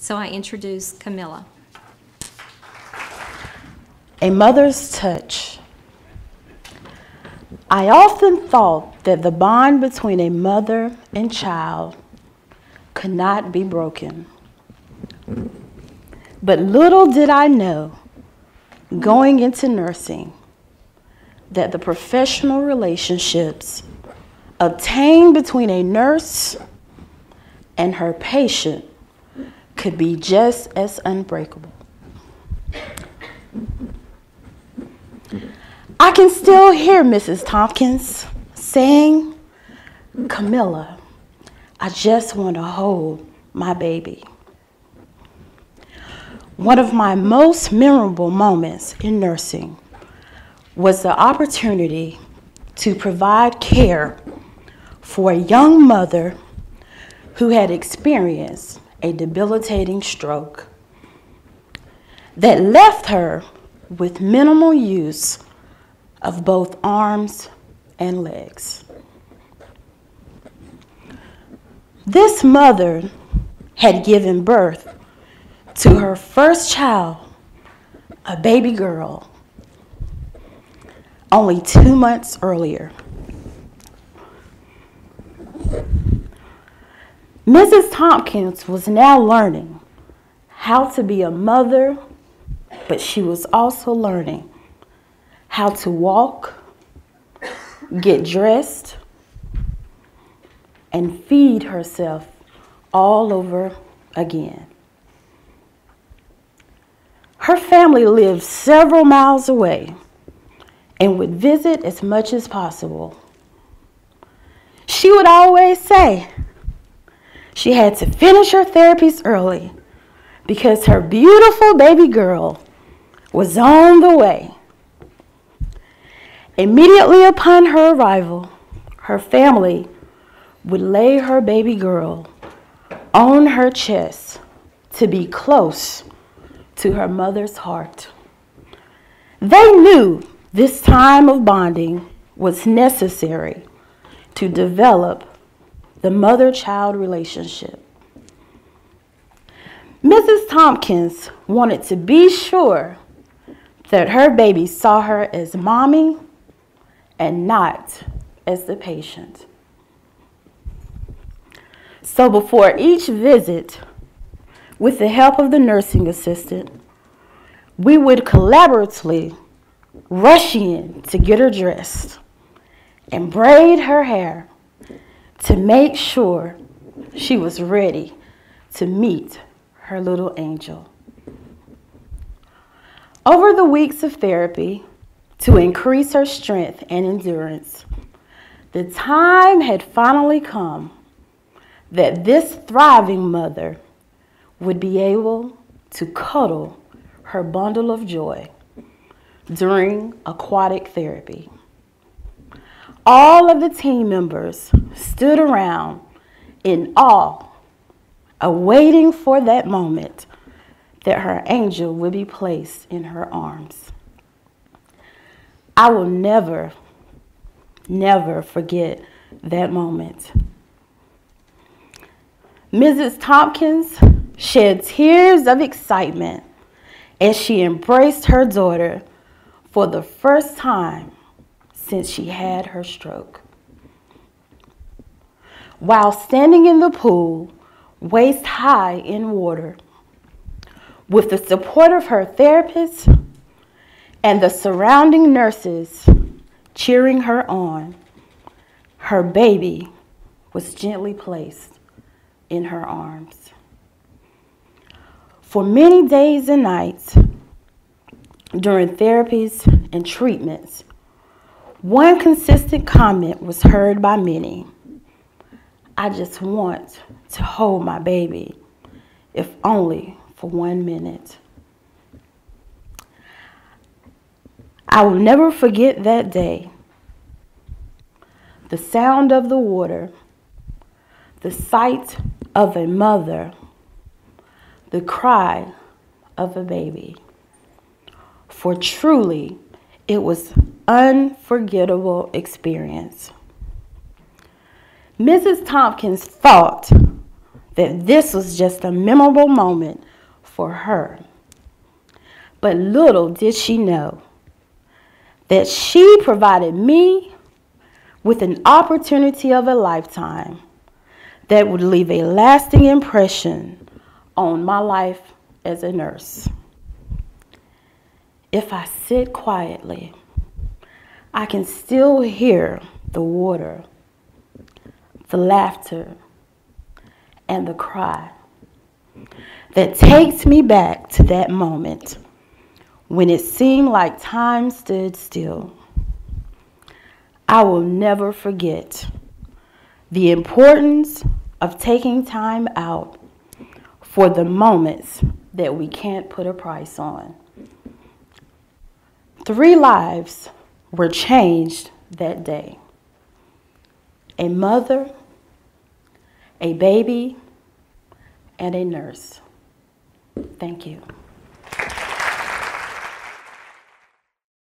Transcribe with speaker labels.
Speaker 1: So I introduce Kamilah.
Speaker 2: A mother's touch. I often thought that the bond between a mother and child could not be broken. But little did I know, going into nursing, that the professional relationships obtained between a nurse and her patient could be just as unbreakable. I can still hear Mrs. Tompkins saying, "Kamilah, I just want to hold my baby." One of my most memorable moments in nursing was the opportunity to provide care for a young mother who had experienced a debilitating stroke that left her with minimal use of both arms and legs. This mother had given birth to her first child, a baby girl, only 2 months earlier. Mrs. Tompkins was now learning how to be a mother, but she was also learning how to walk, get dressed, and feed herself all over again. Her family lived several miles away and would visit as much as possible. She would always say she had to finish her therapies early because her beautiful baby girl was on the way. Immediately upon her arrival, her family would lay her baby girl on her chest to be close to her mother's heart. They knew this time of bonding was necessary to develop the mother-child relationship. Mrs. Tompkins wanted to be sure that her baby saw her as mommy and not as the patient. So before each visit, with the help of the nursing assistant, we would collaboratively rush in to get her dressed and braid her hair to make sure she was ready to meet her little angel. Over the weeks of therapy, to increase her strength and endurance, the time had finally come that this thriving mother would be able to cuddle her bundle of joy during aquatic therapy. All of the team members stood around in awe, awaiting for that moment that her angel would be placed in her arms. I will never, never forget that moment. Mrs. Tompkins shed tears of excitement as she embraced her daughter for the first time since she had her stroke. While standing in the pool, waist high in water, with the support of her therapist and the surrounding nurses cheering her on, her baby was gently placed in her arms. For many days and nights during therapies and treatments, one consistent comment was heard by many: "I just want to hold my baby, if only for 1 minute." I will never forget that day. The sound of the water, the sight of a mother, the cry of a baby. For truly, it was an unforgettable experience. Mrs. Tompkins thought that this was just a memorable moment for her. But little did she know that she provided me with an opportunity of a lifetime that would leave a lasting impression on my life as a nurse. If I sit quietly, I can still hear the water, the laughter, and the cry that takes me back to that moment when it seemed like time stood still. I will never forget the importance of taking time out for the moments that we can't put a price on. 3 lives were changed that day. A mother, a baby, and a nurse. Thank you.